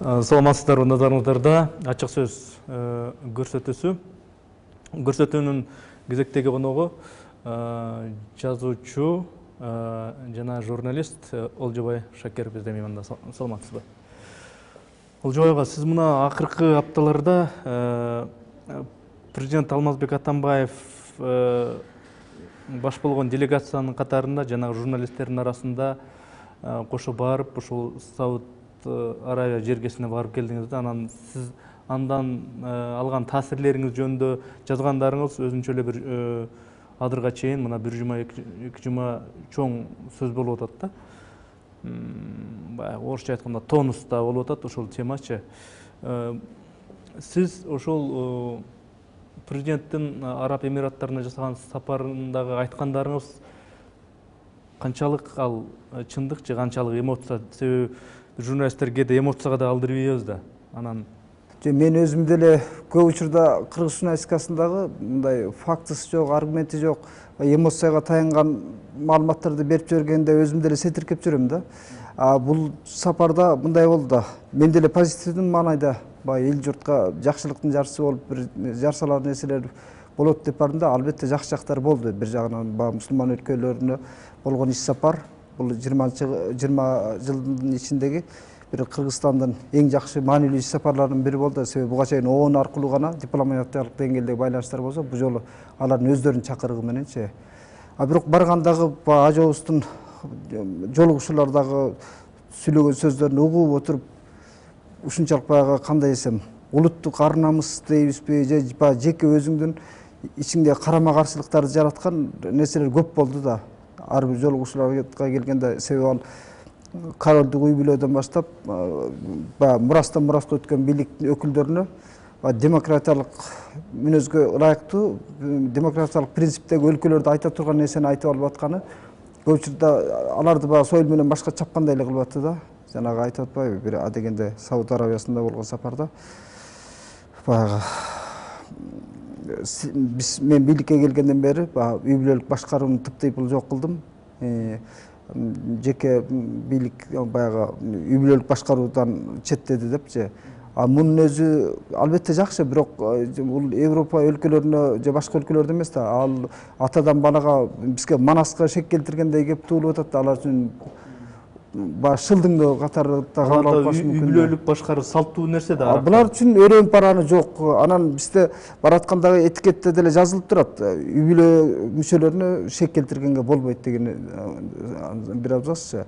Саламатсыздарбы назарыңыздарда ачык сөз көрсөтүүсү. Көрсөтүүнүн кезектеги коногу жазуучу жана журналист Олжобай Шакер бизде мейманда. Саламатсызбы? Олжобайга, сиз мына акыркы апталарда президент Алмазбек Атамбаев баш болгон делегациянын катарында жана журналисттердин арасында кошо барып ушул Сауд Аравия жергесине барып келдиңиз да, анан сиз андан алган таасирлериңиз жөнүндө жазгандарыңыз өзүнчө эле бир азыркыга чейин мына бир жума, эки жума чоң сөз болуп атат да. Орусча айтканда тонуста болуп атат ошол темачы. Сиз ошол президенттин Араб Эмираттарына жасаган сапарындагы айткандарыңыз канчалык ал чындык же канчалык эмоция? Себеби журналисттерге да эмоцияга да алдырбайбыз да. Анан мен өзүм деле көп учурда кыргыз журналистикасындагы мындай фактысы жок, аргументи жок, эмоцияга таянган маалыматтарды берип жибергенде өзүм деле сетиркеп жүрөм да. Бул сапарда мындай болду да. Мен деле позитивдүү маанайда эл журтка жакшылыктын жарчысы болуп бир жарсалар нерселер болот деп бардым да. Албетте жакшы жактары болду. Бир жагынан мусулман өлкөлөрүнө болгон иш сапар, бул 20 жылдын ичиндеги бир Кыргызстандын эң жакшы маанилүү иш сапарларынын бири болду. Себеби буга чейин ООН аркылуу гана дипломатиялык деңгээлдеги байланыштар болсо, бул жолу алардын өздөрүнүн чакырыгы мененчи. Бирок баргандагы ажообуздун жолугушуулардагы сүйлөгөн сөздөрүн угуп отуруп, ушунчалык кандай десем, улуттук ар намыс дейбизби же жеке өзүңдүн ичиңде карама каршылыктарды жараткан нерселер көп болду да. Ар бир жолугушууларга келгенде, себеби ал королдук үй бүлөдөн баштап мурастан мураска өткөн бийликтин өкүлдөрүнө демократиялык мүнөзгө ылайыктуу, демократиялык принциптеги өлкөлөрдө айта турган нерсени айтып алып атканы көп учурда аларды союл менен башка чапкандай эле кылып атты да. Жанагы айтып атпайбы, бир адегенде Сауд Аравиясында болгон сапарда мен бийликке келгенден бери үй бүлөлүк башкарууну тыптыйпыл жок кылдым. Жеке бийлик үй бүлөлүк башкаруудан четтеди депчи. Мунун өзү албетте жакшы, бирок бул Европа өлкөлөрүнө же башка өлкөлөрдө эмес да. Ал атадан балага бизге манаска шек келтиргендей кеп туулуп атат. Алар үчүн шылдыңдоо катары кабыл алып калышы мүмкүн. Үй бүлөлүк башкаруу салттуу нерсе да. Булар үчүн өрөнүп бараны жок. Анан бизде бараткандагы этикетте деле жазылып турат. Үй бүлө мүчөлөрүнө шек келтиргенге болбойт деген бир абзаччы.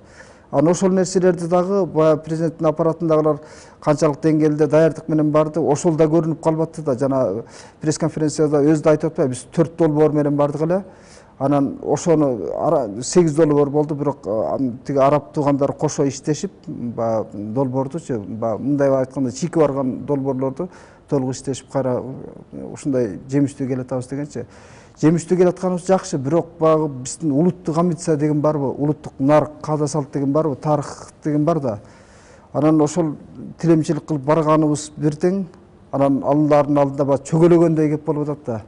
Анан ошол нерселерди дагы президенттин аппаратындагылар канчалык деңгээлде даярдык менен барды, ошол да көрүнүп калбатты да. Жана пресс-конференцияда өзү да айтып атпайбы, биз 4 долбоор менен бардык эле. Анан ошону 8 долбоор болду, бирок тиги араб туугандар кошо иштешип, долбоордучу, мындай айтканда чийки барган долбоорлорду толук иштешип кайра ушундай жемиштүү келатабыз дегенчи. Жемиштүү келатканыбыз жакшы, бирок биздин улуттук амбиция деген барбы, улуттук нарк, каада салт деген барбы, тарых деген бар да. Анан ошол тилемчилик кылып барганыбыз бир тең, анан алардын алдында чөгөлөгөндөй кеп болуп атат да.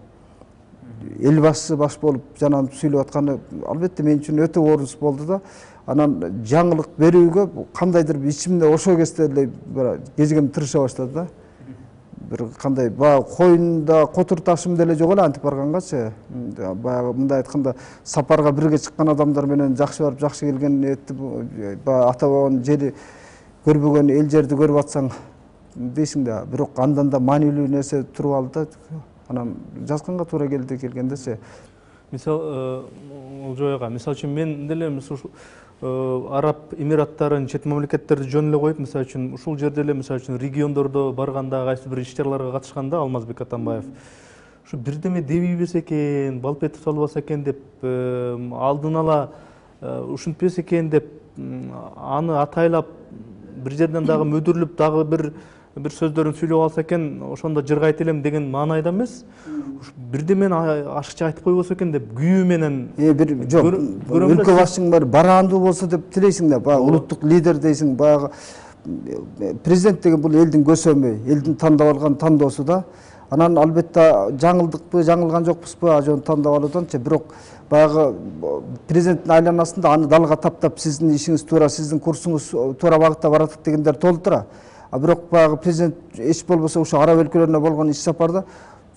Эл башчысы баш болуп жанагы сүйлөп атканы албетте мен үчүн өтө орус болду да. Анан жаңылык берүүгө кандайдыр ичимде ошол кезде эле кезигем тырыша баштады да. Бир кандай коюнда котур ташым деле жок эле антип баргангачы. Мындай айтканда сапарга бирге чыккан адамдар менен жакшы барып жакшы келген ата бабанын жери көрбөгөн эл жерди көрүп атсаң дейсиң да. Бирок андан да маанилүү нерсе туруп алды да. Анан жазганга туура келгендечи. Мисалы Олжобайга, мисалы үчүн мен деле Араб Эмираттарын, чет мамлекеттерди жөн эле коюп, мисалы үчүн ушул жерде эле мисалы үчүн региондордо барганда кайсы бир иш-чараларга катышканда Алмазбек Атамбаев ушу бирдеме дебейбес экен, балпетип салбаса экен деп, алдын ала ушинтпесе экен деп, аны атайлап бир жерден дагы мөдүрлүп дагы бир сөздөрүн сүйлөп алса экен, ошондо жыргайт элем деген маанайда эмес. Бирдемени ашыкча айтып койбосо экен деп күйүү менен бир жок. Өлкө башчыңын бараандуу болсо деп тилейсиң да, улуттук лидер дейсиң, президент деген бул элдин көсөмү, элдин тандап алган тандоосу да. Анан албетте жаңылдыкпы, жаңылган жокпузбу, ажону тандап алууданчы, бирок президенттин айланасында аны далга таптап, сиздин ишиңиз туура, сиздин курсуңуз туура багытта баратат дегендер толтура. бирок баягы президент эч болбосо ошо араб өлкөлөрүнө болгон иш сапарда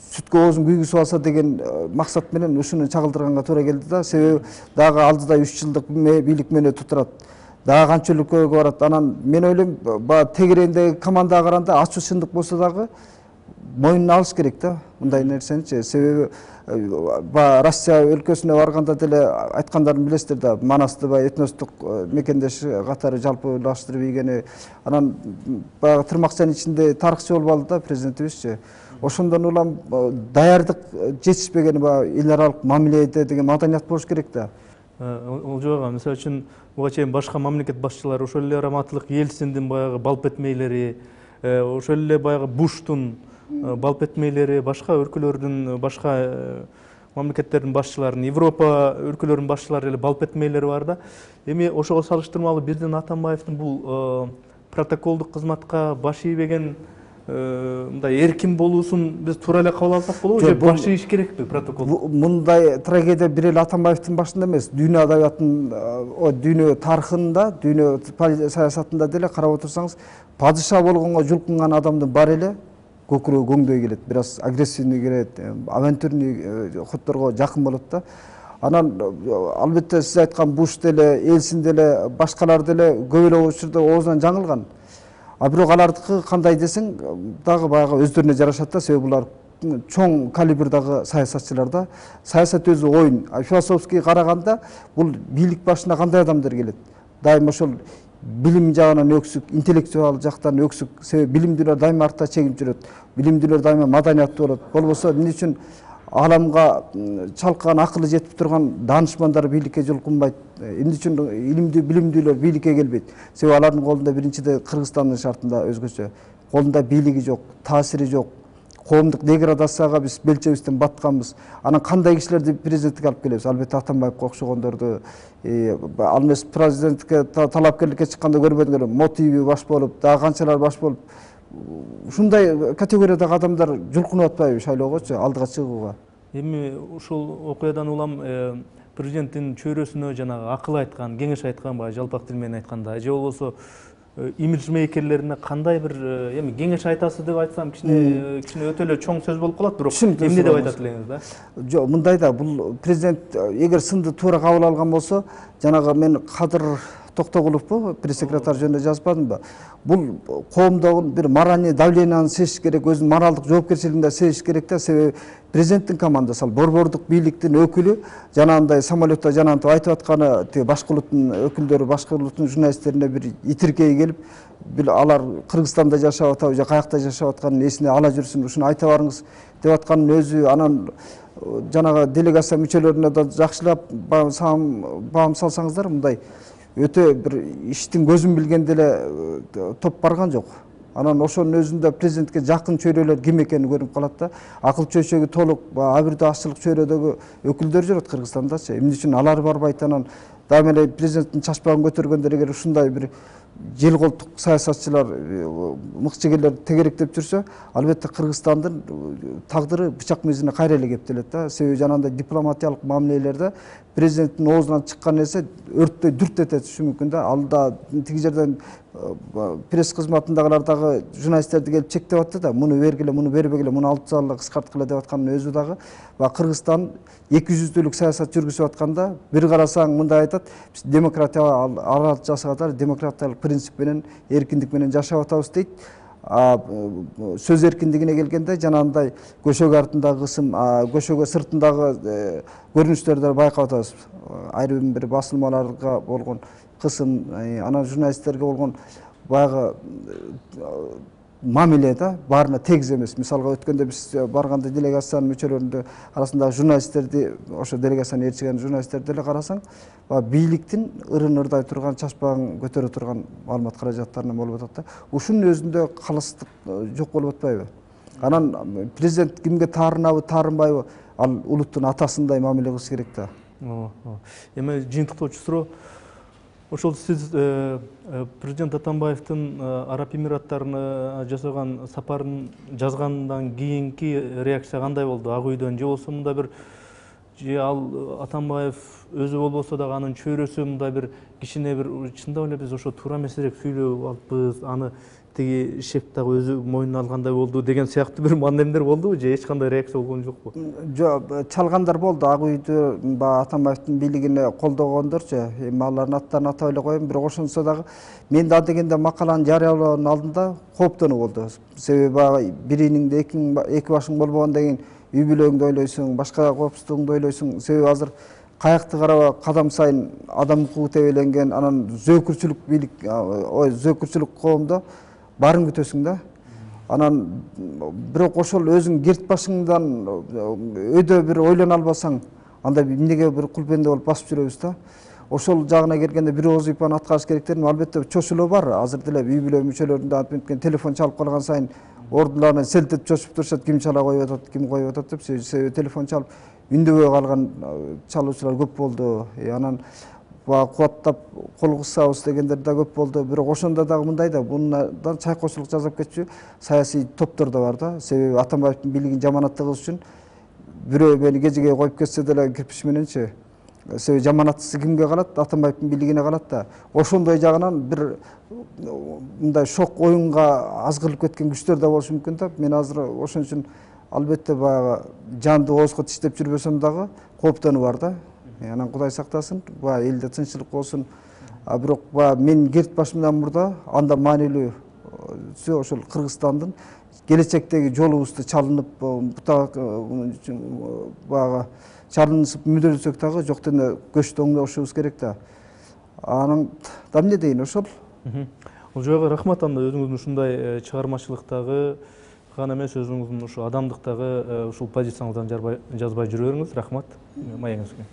сүткө оозун күйгүзүп алса деген максат менен ушуну чагылдырганга туура келди да. Себеби дагы алдыда 3 жылдык бийлик мөөнөтү турат. Дагы канча өлкөгө барат. Анан мен ойлойм, баягы тегерегиндеги командага караганда ачуу чындык болсо дагы мойнуна алыш керек да мындай нерсеничи. Себеби Россия өлкөсүнө барганда деле айткандарын билесиздер да, Манасты этностук мекендеш катары жалпылаштырып ийгени. Анан баягы тырмакчанын ичинде тарыхчы болуп алды да президентибизчи. Ошондон улам даярдык жетишпеген эл аралык мамиледе деген маданият болуш керек да. Олжобек ага, мисалы үчүн буга чейин башка мамлекет башчылары, ошол эле Раматылык Ельциндин баягы балп этмейлери, ошол эле баягы Буштун балп этмейлери, башка өлкөлөрдүн, башка мамлекеттердин башчыларынын, Европа өлкөлөрүнүн башчылары эле балп этмейлери бар да. Эми ошого салыштырмалуу бирден Атамбаевдин бул протоколдук кызматка баш ийбеген мындай эркин болуусун биз туура эле кабыл алсак болобу, же баш ийиш керекпи протокол? Мындай трагедия бир эле Атамбаевдин башында эмес, дүйнө адабиятынын, дүйнө тарыхында, дүйнө саясатында деле карап отурсаңыз, падыша болгонго жулкунган адамдын баары эле көкүрөгү көңдөй келет, бир аз агрессивный келет, авантюрный ходдорго жакын болот да. Анан албетте сиз айткан Буш деле, Эльцин деле, башкалар деле көп эле учурда оозунан жаңылган. Бирок алардыкы кандай десең, дагы баягы өздөрүнө жарашат да, себеби булар чоң калибрдагы саясатчылар да. Саясат өзү оюн. Философский караганда бул бийлик башына кандай адамдар келет? Дайыма ошол билим жагынан өксүк, интеллектуал жактан өксүк. Себеби билимдүүлөр дайыма артта чегинип жүрөт. Билимдүүлөр дайыма маданияттуу болот. Болбосо эмне үчүн аламга чалкаган акылы жетип турган данышмандар бийликке жулкунбайт? Эмне үчүн илимдүү билимдүүлөр бийликке келбейт? Себеби алардын колунда биринчиде Кыргызстандын шартында өзгөчө. Колунда бийлиги жок, таасири жок. Коомдук деградацияга биз белчебизден батканбыз. Анан кандай кишилерди президенттикке алып келебиз? Албетте Атамбаевге окшогондорду. Ал эмес президенттикке талапкерликке чыкканда көрбөдүңөр, мотиви баш болуп, дагы канчалар баш болуп. Ушундай категориядагы адамдар жулкунуп атпайбы шайлоогочу, алдыга чыгууга? Эми ушул окуядан улам президенттин чөйрөсүнө жанагы акыл айткан, кеңеш айткан, баягы жалпак тил менен айтканда, же болбосо имиджмейкерлерине кандай бир эми кеңеш айтасы деп айтсам кичине өтө эле чоң сөз болуп калат, бирок эмне деп айтат элеңиз да? Жок, мындай да, бул президент эгер сынды туура кабыл алган болсо, жанагы мен Кадыр Токтогуловпу, пресс-секретарь жөнүндө жазбадымбы? Бул коомдогу бир мараний давленияны сезиш керек, өзүнүн моралдык жоопкерчилигин да сезиш керек да. Себеби президенттин командасы, ал борбордук бийликтин өкүлү, жанагындай самолетто жанагынтип айтып атканы, тиги башка улуттун өкүлдөрү, башка улуттун журналисттерине бир итиркей келип, бир алар Кыргызстанда жашап атабы же каякта жашап атканын эсине ала жүрсүн, ушуну айта барыңыз деп атканын өзү. Анан жанагы делегация мүчөлөрүнө да жакшылап баам салсаңыздар, мындай өтө бир иштин көзүн билген деле топ барган жок. Анан ошонун өзүндө президентке жакын чөйрөлөр ким экени көрүнүп калат да. Акыл чөйчөгү толук, абийирдүү акчылык чөйрөдөгү өкүлдөр жүрөт Кыргызстандачы. Эмне үчүн алар барбайт? Анан дайыма эле президенттин чачпагын көтөргөндөр эгер ушундай бир жел колтук саясатчылар, мыкчыгерлер тегеректеп жүрсө, албетте Кыргызстандын тагдыры бычак мизине кайра эле кептелет да. Себеби жанагындай дипломатиялык мамилелерде президенттин оозунан чыккан нерсе өрттөй дүрт эте түшүшү мүмкүн да. Ал да тиги жерден пресс кызматындагылар дагы журналисттерди келип чектеп атты да. Муну бергиле, муну бербегиле, муну алып тастагыла, кыскарткыла деп атканын өзү дагы. Кыргызстан 200-дүүлүк саясат жүргүзүп атканда бир карасаң мындай айтат: биз демократия аралык жасагатар, демократиялык принцип менен, эркиндик менен жашап атабыз дейт. Сөз эркиндигине келгенде жанагындай көшөгө артындагы кысым, көшөгө сыртындагы көрүнүштөрдү байкап атабыз. Айрым бир басылмаларга болгон кысым, анан журналисттерге болгон баягы мамиле да баарына тегиз эмес. Мисалга өткөндө биз барганда делегациянын мүчөлөрүнүн арасындагы журналисттерди, ошо делегацияны ээрчиген журналисттерди эле карасаң, бийликтин ырын ырдай турган, чачпагын көтөрө турган маалымат каражаттарынан болуп атат да. Ушунун өзүндө калыстык жок болуп атпайбы? Анан президент кимге таарынабы, таарынбайбы, ал улуттун атасындай мамиле кылыш керек да. Эми жыйынтыктоочу суроо, ошол сиз президент Атамбаевдин Араб Эмираттарына жасаган сапарын жазгандан кийинки реакция кандай болду? Ак үйдөн же болбосо мында бир же ал Атамбаев өзү болбосо дагы анын чөйрөсү мындай бир кичине бир чындап эле биз ошо туура эмесирээк сүйлөп алыппыз, аны тиги шеф дагы өзү мойнуна алгандай болду деген сыяктуу бир мандемдер болдубу же эч кандай реакция болгон жокпу? Жок, чалгандар болду. Ак үйдү баягы Атамбаевдин бийлигине колдогондорчу. Эми алардын аттарын атап эле коеюн, бирок ошонсо дагы мен да дегенде макаланы жарыялоонун алдында кооптонуу болду. Себеби баягы биринин да эки башың болбогондон кийин үй бүлөңдү ойлойсуң, башка коопсуздугуңду ойлойсуң. Себеби азыр каякты караба кадам сайын адам укугу тебеленген, анан зөөкүрчүлүк бийлик, зөөкүрчүлүк коомдо барын күтөсүң да. Анан бирок ошол өзүң керт башыңдан өйдө бир ойлоно албасаң, анда эмнеге бир кулпенде болуп басып жүрөбүз да. Ошол жагына келгенде бир вазифаны аткарыш керектерин албетте чочулоо бар. Азыр деле үй бүлө мүчөлөрүндө антип телефон чалып калган сайын ордуларына селтетип чочуп турушат, ким чала коюп атат, ким коюп атат деп. Себеби телефон чалып үндөбөй калган чалуучулар көп болду. Анан кубаттап кол кысабыз дегендер да көп болду. Бирок ошондо дагы мындай да, мындан чайкоочулук жасап кетчү саясий топтор да бар да. Себеби Атамбаевдин бийлигин жаманаттагыз үчүн бирөө мени кежиге коюп кетсе деле кирпич мененчи. Себеби жаманатчысы кимге калат? Атамбаевдин бийлигине калат да. Ошондой жагынан бир мындай шок оюнга азгырылып кеткен күчтөр да болушу мүмкүн да. Мен азыр ошон үчүн албетте баягы жанды оозго тиштеп жүрбөсөм дагы кооптонуу бар да. Анан Кудай сактасын, баягы элде тынччылык болсун. Бирок баягы мен керт башымдан мурда анда маанилүүсү ошол Кыргызстандын келечектеги жолубузду чалынып баягы чалынысып мүдөлсөк дагы жок дене көчтү оңдошубуз керек да. Анан да эмне дейин ошол. Олжобек, рахмат. Анда өзүңүздүн ушундай чыгармачылыктагы гана эмес, өзүңүздүн ушу адамдыктагы ушул позицияңыздан жазбай жүрө бериңиз. Рахмат. Маегиңизге.